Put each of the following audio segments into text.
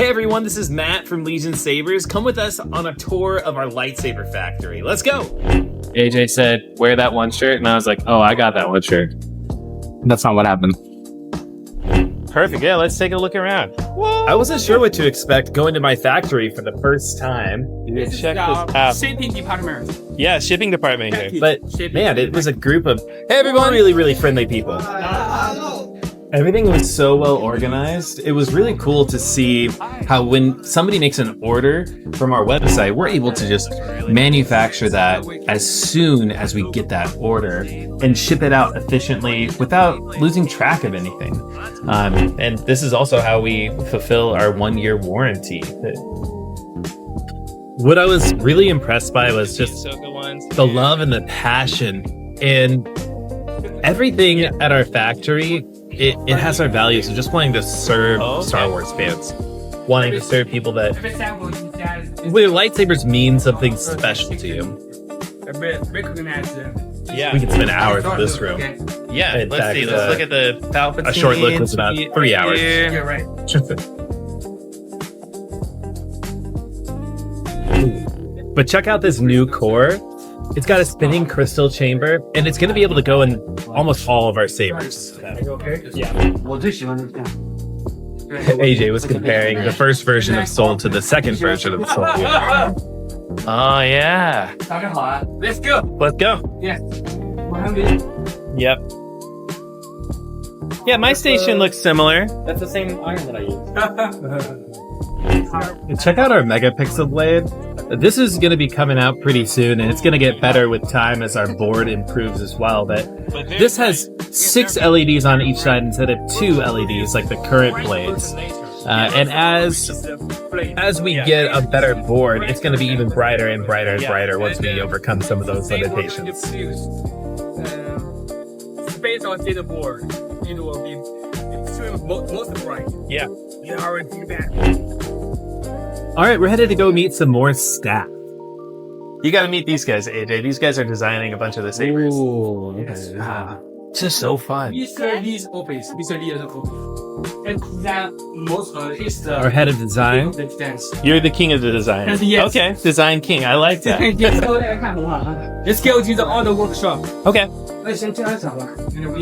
Hey everyone, this is Matt from Legion Sabers. Come with us on a tour of our lightsaber factory. Let's go! AJ said, wear that one shirt, and I was like, oh, I got that one shirt. That's not what happened. Perfect, yeah, let's take a look around. Whoa. I wasn't sure what to expect going to my factory for the first time. This is our shipping department. Yeah, shipping department here. But Shipping. man, it was a group of really, really friendly people. Everything was so well organized. It was really cool to see how when somebody makes an order from our website, we're able to just manufacture that as soon as we get that order and ship it out efficiently without losing track of anything. And this is also how we fulfill our 1-year warranty. What I was really impressed by was just the love and the passion and everything at our factory. It has our values of just wanting to serve Star Wars fans, wanting to serve people that where lightsabers mean something special to you. Yeah. We could spend hours in this room. Yeah, In let's fact, see. Let's look at the Palpatine. A short look was about 3 hours. You're right. But check out this new core. It's got a spinning crystal chamber, and it's going to be able to go in almost all of our sabers. Yeah. AJ was comparing the first version of Soul to the second version of Soul. Oh yeah. Let's go. Let's go. Yep. Yeah, my station looks similar. That's the same iron that I use. Check out our megapixel blade. This is going to be coming out pretty soon, and it's going to get better with time as our board improves as well. But this has 6 LEDs on each side instead of 2 LEDs like the current blades. And as we get a better board, it's going to be even brighter and brighter and brighter once we overcome some of those limitations. Based on data board, it will be extremely most bright. Yeah. You already do that. All right, we're headed to go meet some more staff. You got to meet these guys, AJ. These guys are designing a bunch of the sabers. Ooh, Yes. It's just so fun. Mr. Lee's office. Mr. Lee's office. And that most is the Our head of design. the dance. You're the king of the design. Yes. Okay, design king. I like that. Let's go to the other workshop. Okay, 那先进来找吧。You know,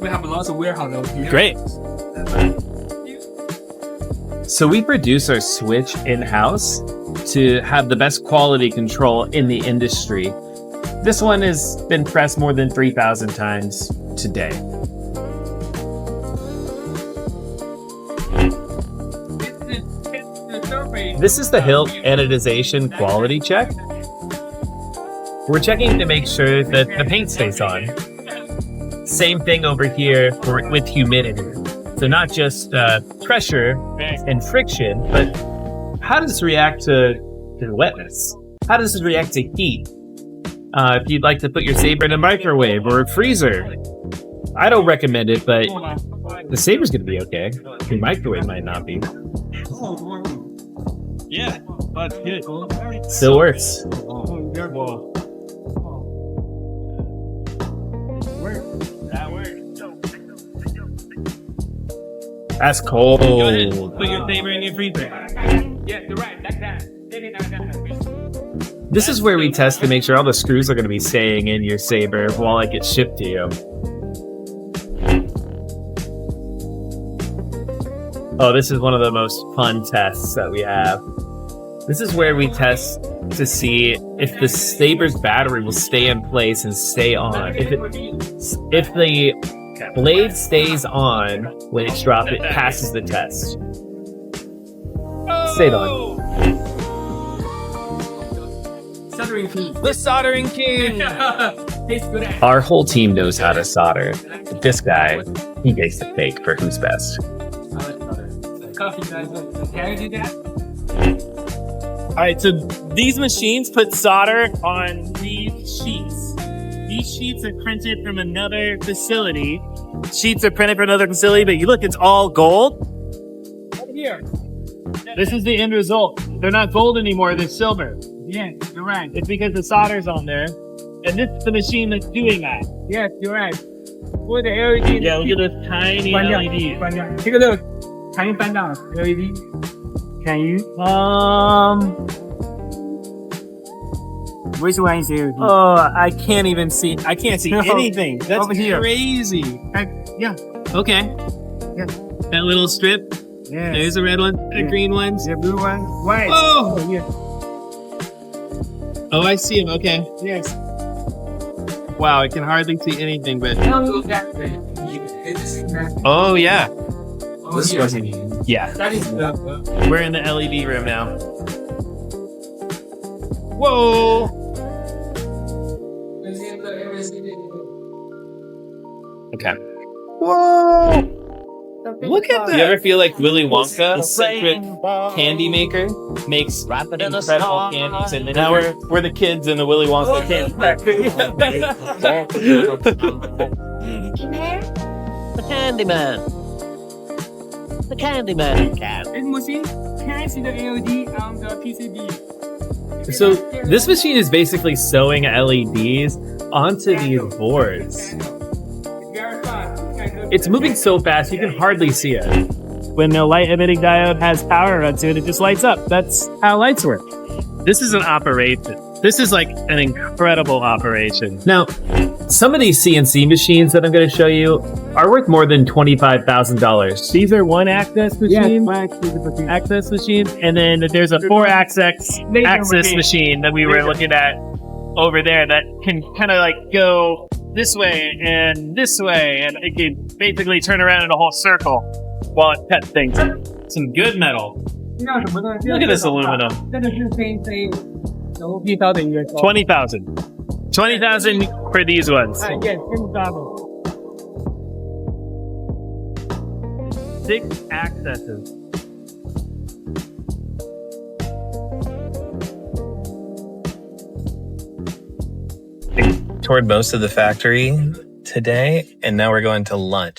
we have lots of warehouse over here. great. So we produce our Switch in-house to have the best quality control in the industry. This one has been pressed more than 3,000 times today. This is the hilt anodization quality check. We're checking to make sure that the paint stays on. Same thing over here with humidity. So not just pressure and friction, but how does this react to wetness? How does this react to heat? If you'd like to put your saber in a microwave or a freezer, I don't recommend it, but the saber's gonna be okay. The microwave might not be. Yeah, that's good. Still works. That works. That's cold. Go ahead. Put your saber in your freezer. Yeah, you're right. Like that. This is where we test to make sure all the screws are going to be staying in your saber while it gets shipped to you. Oh, this is one of the most fun tests that we have. This is where we test to see if the saber's battery will stay in place and stay on. If the blade stays on when it's dropped, it passes the test. Stayed on. Soldering key. The soldering king. Tastes good. Our whole team knows how to solder. But this guy, he makes the fake for who's best. Coffee guys. Can you do that? All right, so these machines put solder on these sheets. These sheets are printed from another facility. Sheets are printed from another facility, but you look, it's all gold. Over here. This is the end result. They're not gold anymore, they're silver. Yeah, you're right. It's because the solder's on there. And this is the machine that's doing that. Yes, you're right. For the LED. Yeah, look at this tiny LED. 关掉。这个 look， 看你翻到 LED。Can you? Which one is here? Oh, I can't even see. I can't see No. anything. That's Over here. crazy. Yeah. Okay. Yeah. That little strip. Yeah. There's a red one, a Yeah. green one. The blue one. White. Oh! Yeah. Oh, I see him. Okay. Yes. Wow, I can hardly see anything, but. Oh, yeah. Yeah. That is the We're in the LED room now. Whoa! Okay. Whoa! Look at that! You ever feel like Willy Wonka, the secret candy maker, makes incredible candies, and then now we're the kids in the Willy Wonka candy factory. The Candyman. The Candyman. This machine can see the LED on the PCB. So this machine is basically sewing LEDs onto these boards. It's moving so fast you can hardly see it. When the light emitting diode has power run to it, it just lights up. That's how lights work. This is an operation. This is like an incredible operation. Now, some of these CNC machines that I'm going to show you are worth more than $25,000. These are one access machines. Access machine, and then there's a 4-axis machine that we were looking at over there that can kind of like go this way, and it can basically turn around in a whole circle while it cuts things. Some good metal. Look at this aluminum. 20,000. 20,000 for these ones. 6 accesses. Toured most of the factory today, and now we're going to lunch.